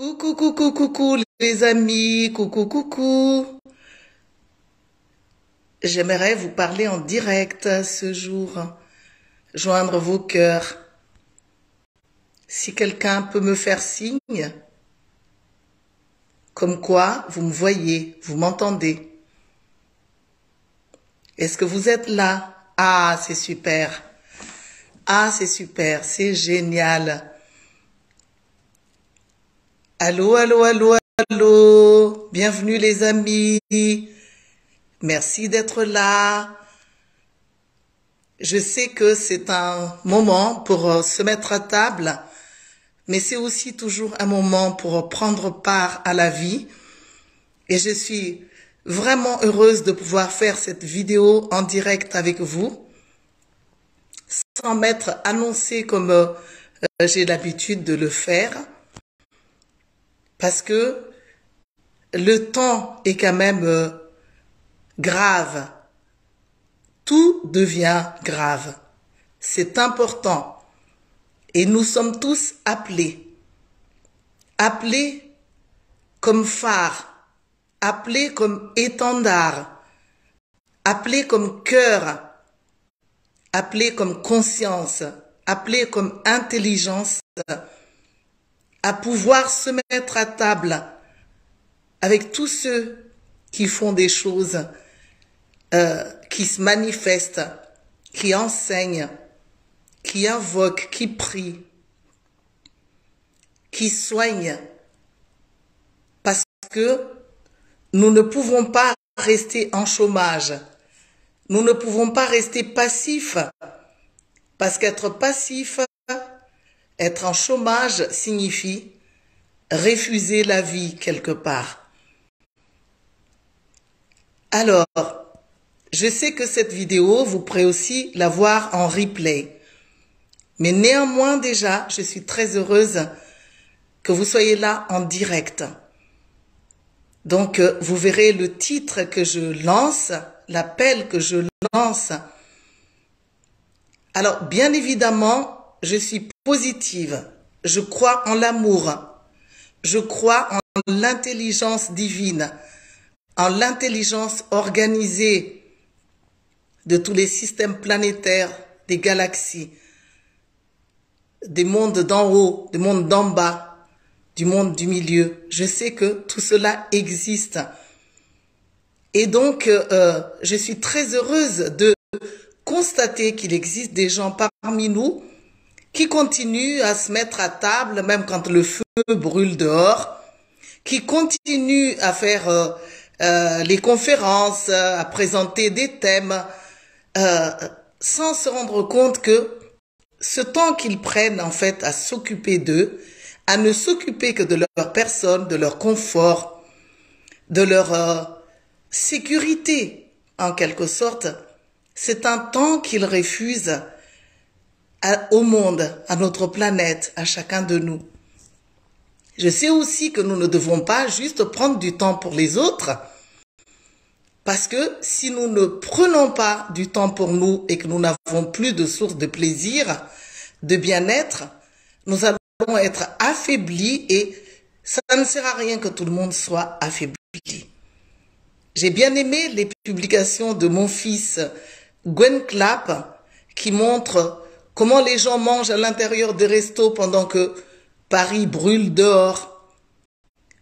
Coucou, coucou, coucou les amis, coucou, coucou. J'aimerais vous parler en direct ce jour, joindre vos cœurs. Si quelqu'un peut me faire signe, comme quoi vous me voyez, vous m'entendez. Est-ce que vous êtes là? Ah, c'est super. Ah, c'est super, c'est génial. Allô, allô, allô, allô. Bienvenue les amis. Merci d'être là. Je sais que c'est un moment pour se mettre à table, mais c'est aussi toujours un moment pour prendre part à la vie. Et je suis vraiment heureuse de pouvoir faire cette vidéo en direct avec vous, sans m'être annoncée comme j'ai l'habitude de le faire, parce que le temps est quand même grave. Tout devient grave. C'est important. Et nous sommes tous appelés. Appelés comme phare, appelés comme étendard, appelés comme cœur, appelés comme conscience, appelés comme intelligence, à pouvoir se mettre à table avec tous ceux qui font des choses, qui se manifestent, qui enseignent, qui invoquent, qui prient, qui soignent. Parce que nous ne pouvons pas rester en chômage. Nous ne pouvons pas rester passifs. Parce qu'être passif, être en chômage signifie refuser la vie quelque part. Alors, je sais que cette vidéo, vous pourrez aussi la voir en replay. Mais néanmoins déjà, je suis très heureuse que vous soyez là en direct. Donc, vous verrez le titre que je lance, l'appel que je lance. Alors, bien évidemment, je suis positive. Je crois en l'amour. Je crois en l'intelligence divine, en l'intelligence organisée de tous les systèmes planétaires, des galaxies, des mondes d'en haut, des mondes d'en bas, du monde du milieu. Je sais que tout cela existe. Et donc, je suis très heureuse de constater qu'il existe des gens parmi nous qui continuent à se mettre à table, même quand le feu brûle dehors, qui continuent à faire les conférences, à présenter des thèmes, sans se rendre compte que ce temps qu'ils prennent en fait à s'occuper d'eux, à ne s'occuper que de leur personne, de leur confort, de leur sécurité en quelque sorte, c'est un temps qu'ils refusent au monde, à notre planète, à chacun de nous. Je sais aussi que nous ne devons pas juste prendre du temps pour les autres, parce que si nous ne prenons pas du temps pour nous et que nous n'avons plus de source de plaisir, de bien-être, nous allons être affaiblis et ça ne sert à rien que tout le monde soit affaibli. J'ai bien aimé les publications de mon fils Gwen Clapp qui montre comment les gens mangent à l'intérieur des restos pendant que Paris brûle dehors.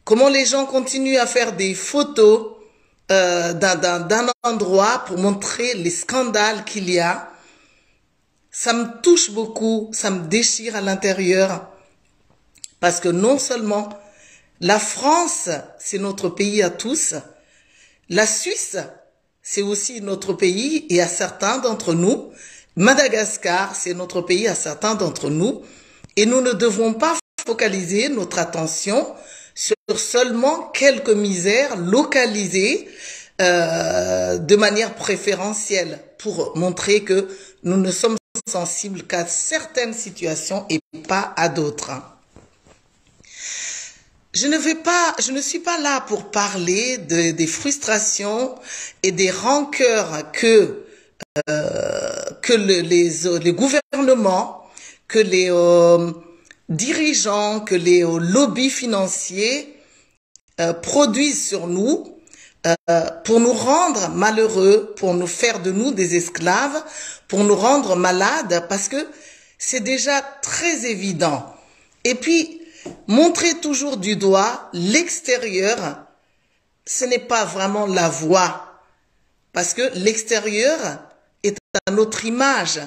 Comment les gens continuent à faire des photos d'un endroit pour montrer les scandales qu'il y a. Ça me touche beaucoup, ça me déchire à l'intérieur. Parce que non seulement la France, c'est notre pays à tous, la Suisse, c'est aussi notre pays et à certains d'entre nous, Madagascar, c'est notre pays à certains d'entre nous, et nous ne devons pas focaliser notre attention sur seulement quelques misères localisées de manière préférentielle pour montrer que nous ne sommes sensibles qu'à certaines situations et pas à d'autres. Je ne suis pas là pour parler des frustrations et des rancœurs que les gouvernements, que dirigeants, que les lobbies financiers produisent sur nous pour nous rendre malheureux, pour nous faire de nous des esclaves, pour nous rendre malades, parce que c'est déjà très évident. Et puis, montrer toujours du doigt l'extérieur, ce n'est pas vraiment la voie, parce que l'extérieur est à notre image.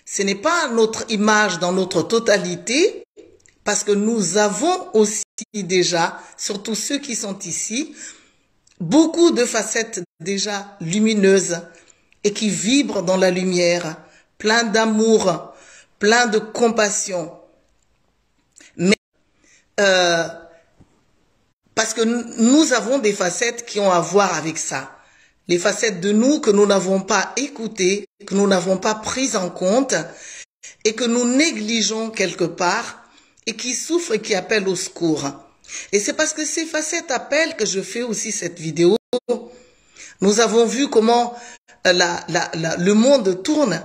Ce n'est pas notre image dans notre totalité, parce que nous avons aussi déjà, surtout ceux qui sont ici, beaucoup de facettes déjà lumineuses et qui vibrent dans la lumière, plein d'amour, plein de compassion. Mais parce que nous avons des facettes qui ont à voir avec ça. Les facettes de nous que nous n'avons pas écoutées, que nous n'avons pas prises en compte et que nous négligeons quelque part et qui souffrent et qui appellent au secours. Et c'est parce que ces facettes appellent que je fais aussi cette vidéo. Nous avons vu comment le monde tourne,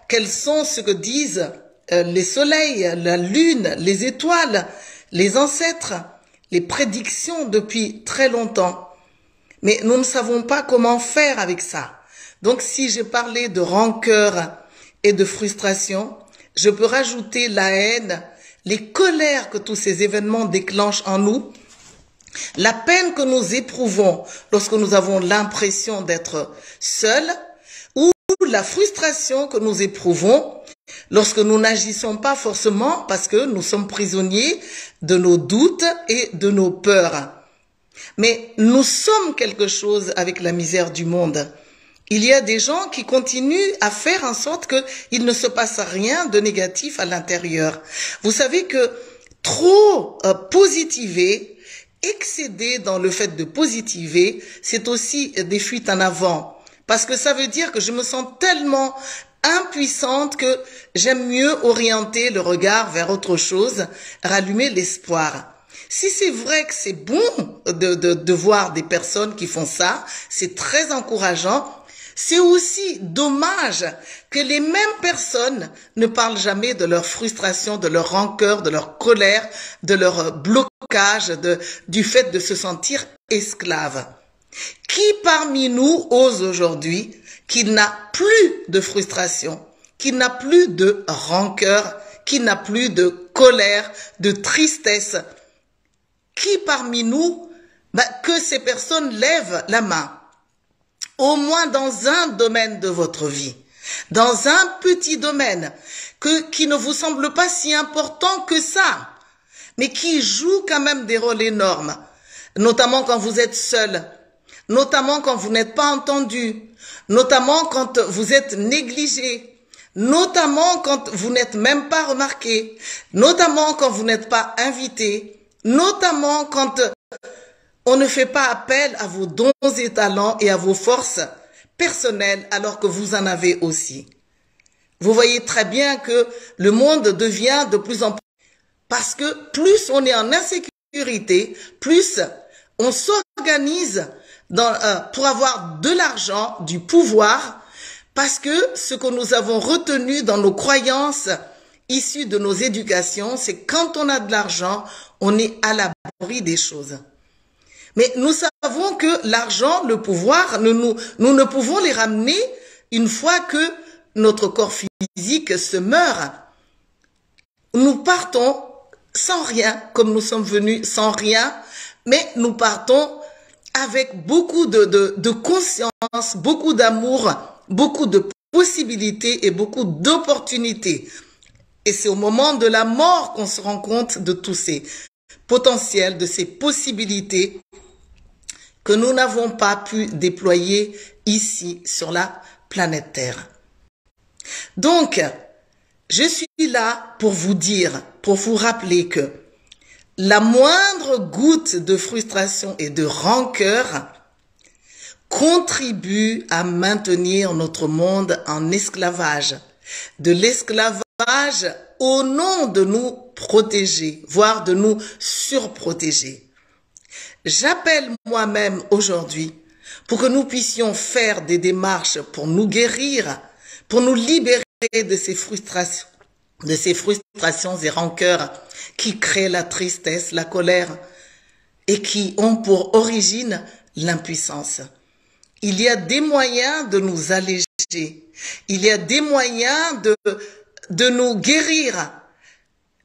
quels sont ce que disent les soleils, la lune, les étoiles, les ancêtres, les prédictions depuis très longtemps. Mais nous ne savons pas comment faire avec ça. Donc si j'ai parlé de rancœur et de frustration, je peux rajouter la haine, les colères que tous ces événements déclenchent en nous, la peine que nous éprouvons lorsque nous avons l'impression d'être seuls, ou la frustration que nous éprouvons lorsque nous n'agissons pas forcément parce que nous sommes prisonniers de nos doutes et de nos peurs. Mais nous sommes quelque chose avec la misère du monde. Il y a des gens qui continuent à faire en sorte qu'il ne se passe rien de négatif à l'intérieur. Vous savez que trop positiver, excéder dans le fait de positiver, c'est aussi des fuites en avant. Parce que ça veut dire que je me sens tellement impuissante que j'aime mieux orienter le regard vers autre chose, rallumer l'espoir. Si c'est vrai que c'est bon de voir des personnes qui font ça, c'est très encourageant. C'est aussi dommage que les mêmes personnes ne parlent jamais de leur frustration, de leur rancœur, de leur colère, de leur blocage, du fait de se sentir esclave. Qui parmi nous ose aujourd'hui qu'il n'a plus de frustration, qu'il n'a plus de rancœur, qu'il n'a plus de colère, de tristesse? Qui parmi nous, que ces personnes lèvent la main, au moins dans un domaine de votre vie, dans un petit domaine qui ne vous semble pas si important que ça, mais qui joue quand même des rôles énormes, notamment quand vous êtes seul, notamment quand vous n'êtes pas entendu, notamment quand vous êtes négligé, notamment quand vous n'êtes même pas remarqué, notamment quand vous n'êtes pas invité, notamment quand on ne fait pas appel à vos dons et talents et à vos forces personnelles alors que vous en avez aussi. Vous voyez très bien que le monde devient de plus en plus... Parce que plus on est en insécurité, plus on s'organise pour avoir de l'argent, du pouvoir, parce que ce que nous avons retenu dans nos croyances issues de nos éducations, c'est quand on a de l'argent, on est à l'abri des choses. Mais nous savons que l'argent, le pouvoir, nous ne pouvons les ramener une fois que notre corps physique se meurt. Nous partons sans rien, comme nous sommes venus sans rien, mais nous partons avec beaucoup de conscience, beaucoup d'amour, beaucoup de possibilités et beaucoup d'opportunités. Et c'est au moment de la mort qu'on se rend compte de tous ces potentiels, de ces possibilités que nous n'avons pas pu déployer ici sur la planète Terre. Donc, je suis là pour vous dire, pour vous rappeler que la moindre goutte de frustration et de rancœur contribue à maintenir notre monde en esclavage. De l'esclavage au nom de nous protéger, voire de nous surprotéger. J'appelle moi-même aujourd'hui pour que nous puissions faire des démarches pour nous guérir, pour nous libérer de ces frustrations, de ces frustrations et rancœurs qui créent la tristesse, la colère et qui ont pour origine l'impuissance. Il y a des moyens de nous alléger. Il y a des moyens de nous guérir.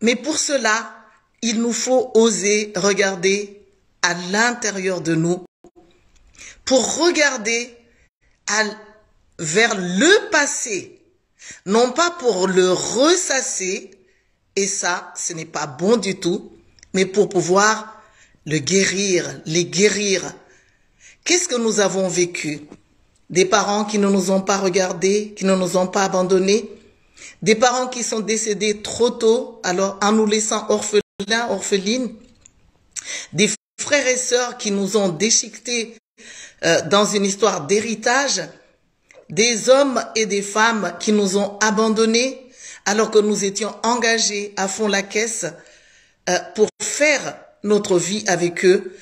Mais pour cela, il nous faut oser regarder à l'intérieur de nous pour regarder vers le passé, non pas pour le ressasser, et ça, ce n'est pas bon du tout, mais pour pouvoir le guérir, les guérir. Qu'est-ce que nous avons vécu? Des parents qui ne nous ont pas regardés, qui ne nous ont pas abandonnés, des parents qui sont décédés trop tôt, alors en nous laissant orphelins, orphelines, des frères et sœurs qui nous ont déchiquetés dans une histoire d'héritage, des hommes et des femmes qui nous ont abandonnés alors que nous étions engagés à fond la caisse pour faire notre vie avec eux,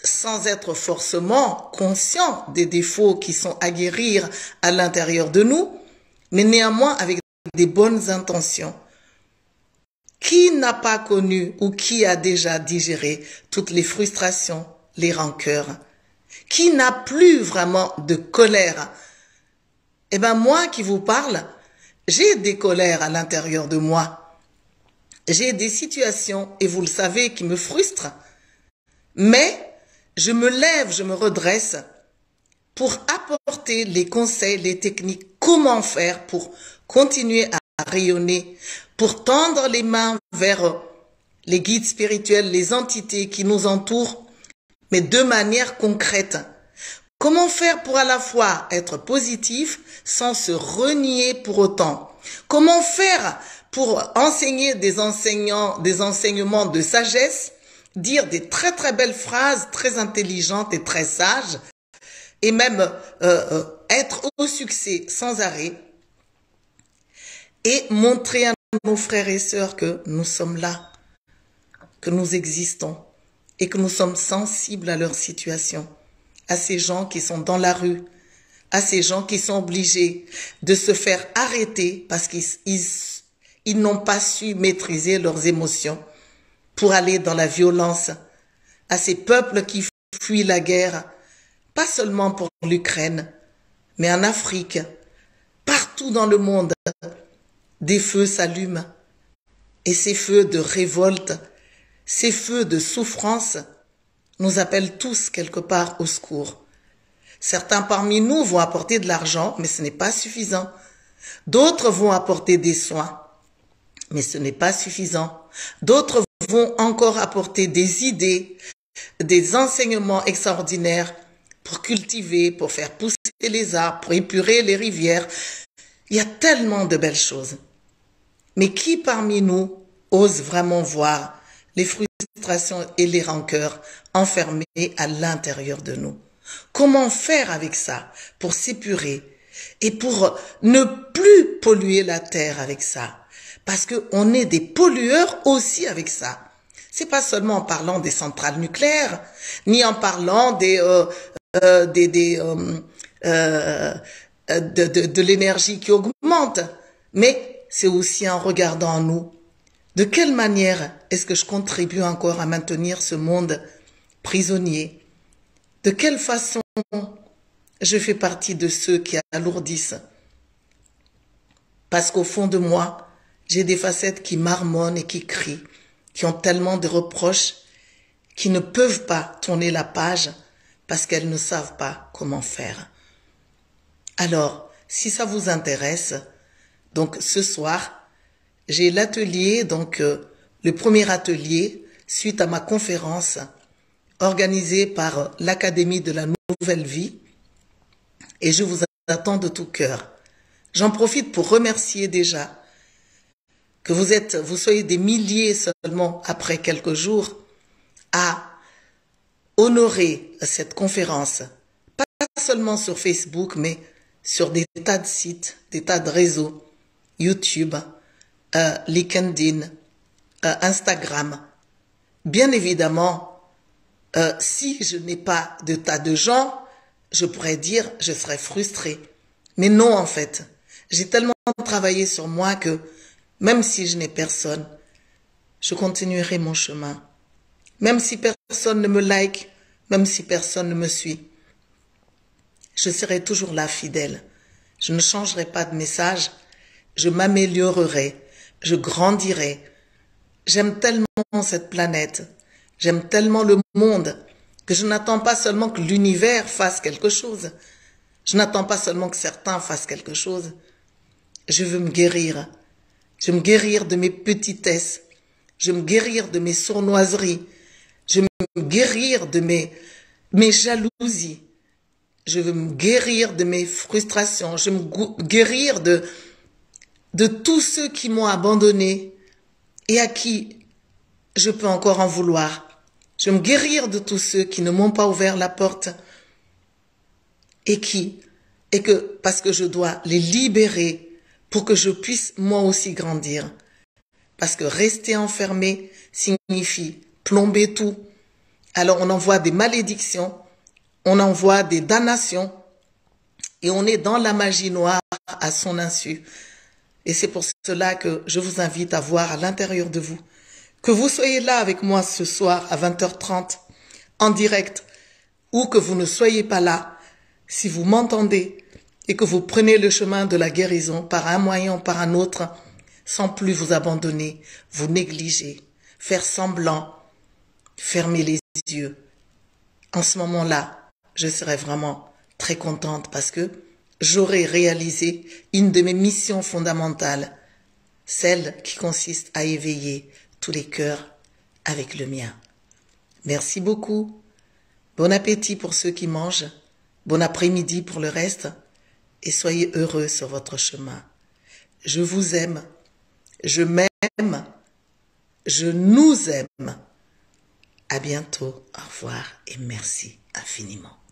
sans être forcément conscients des défauts qui sont à guérir à l'intérieur de nous, mais néanmoins avec des bonnes intentions. Qui n'a pas connu ou qui a déjà digéré toutes les frustrations, les rancœurs? Qui n'a plus vraiment de colère? Eh bien, moi qui vous parle, j'ai des colères à l'intérieur de moi. J'ai des situations, et vous le savez, qui me frustrent. Mais je me lève, je me redresse pour apporter les conseils, les techniques, comment faire pour continuer à rayonner, pour tendre les mains vers les guides spirituels, les entités qui nous entourent, mais de manière concrète. Comment faire pour à la fois être positif sans se renier pour autant? Comment faire pour enseigner des enseignements de sagesse, dire des très très belles phrases, très intelligentes et très sages, et même être au succès sans arrêt, et montrer à nos frères et sœurs que nous sommes là, que nous existons, et que nous sommes sensibles à leur situation, à ces gens qui sont dans la rue, à ces gens qui sont obligés de se faire arrêter parce qu'ils n'ont pas su maîtriser leurs émotions pour aller dans la violence, à ces peuples qui fuient la guerre, pas seulement pour l'Ukraine, mais en Afrique, partout dans le monde, des feux s'allument. Et ces feux de révolte, ces feux de souffrance nous appellent tous quelque part au secours. Certains parmi nous vont apporter de l'argent, mais ce n'est pas suffisant. D'autres vont apporter des soins, mais ce n'est pas suffisant. D'autres vont encore apporter des idées, des enseignements extraordinaires pour cultiver, pour faire pousser les arbres, pour épurer les rivières. Il y a tellement de belles choses. Mais qui parmi nous ose vraiment voir les frustrations et les rancœurs enfermées à l'intérieur de nous? Comment faire avec ça pour s'épurer et pour ne plus polluer la terre avec ça? Parce qu'on est des pollueurs aussi avec ça. C'est pas seulement en parlant des centrales nucléaires, ni en parlant de l'énergie qui augmente, mais c'est aussi en regardant en nous. De quelle manière est-ce que je contribue encore à maintenir ce monde prisonnier? De quelle façon je fais partie de ceux qui alourdissent? Parce qu'au fond de moi, j'ai des facettes qui marmonnent et qui crient, qui ont tellement de reproches, qui ne peuvent pas tourner la page parce qu'elles ne savent pas comment faire. Alors, si ça vous intéresse, donc ce soir, j'ai l'atelier, donc le premier atelier, suite à ma conférence organisée par l'Académie de la Nouvelle Vie, et je vous attends de tout cœur. J'en profite pour remercier déjà que vous soyez des milliers seulement après quelques jours à honorer cette conférence, pas seulement sur Facebook, mais sur des tas de sites, des tas de réseaux, YouTube, LinkedIn, Instagram. Bien évidemment, si je n'ai pas de tas de gens, je pourrais dire je serais frustrée. Mais non, en fait, j'ai tellement travaillé sur moi que Même si je n'ai personne, je continuerai mon chemin. Même si personne ne me like, même si personne ne me suit, je serai toujours là fidèle. Je ne changerai pas de message, je m'améliorerai, je grandirai. J'aime tellement cette planète, j'aime tellement le monde que je n'attends pas seulement que l'univers fasse quelque chose. Je n'attends pas seulement que certains fassent quelque chose. Je veux me guérir. Je veux me guérir de mes petitesses. Je veux me guérir de mes sournoiseries. Je veux me guérir de mes jalousies. Je veux me guérir de mes frustrations. Je veux me guérir de tous ceux qui m'ont abandonné et à qui je peux encore en vouloir. Je veux me guérir de tous ceux qui ne m'ont pas ouvert la porte et parce que je dois les libérer pour que je puisse moi aussi grandir. Parce que rester enfermé signifie plomber tout. Alors on envoie des malédictions, on envoie des damnations et on est dans la magie noire à son insu. Et c'est pour cela que je vous invite à voir à l'intérieur de vous. Que vous soyez là avec moi ce soir à 20h30 en direct ou que vous ne soyez pas là, si vous m'entendez et que vous prenez le chemin de la guérison par un moyen ou par un autre, sans plus vous abandonner, vous négliger, faire semblant, fermer les yeux. En ce moment-là, je serai vraiment très contente parce que j'aurai réalisé une de mes missions fondamentales, celle qui consiste à éveiller tous les cœurs avec le mien. Merci beaucoup. Bon appétit pour ceux qui mangent. Bon après-midi pour le reste. Et soyez heureux sur votre chemin. Je vous aime. Je m'aime. Je nous aime. À bientôt. Au revoir et merci infiniment.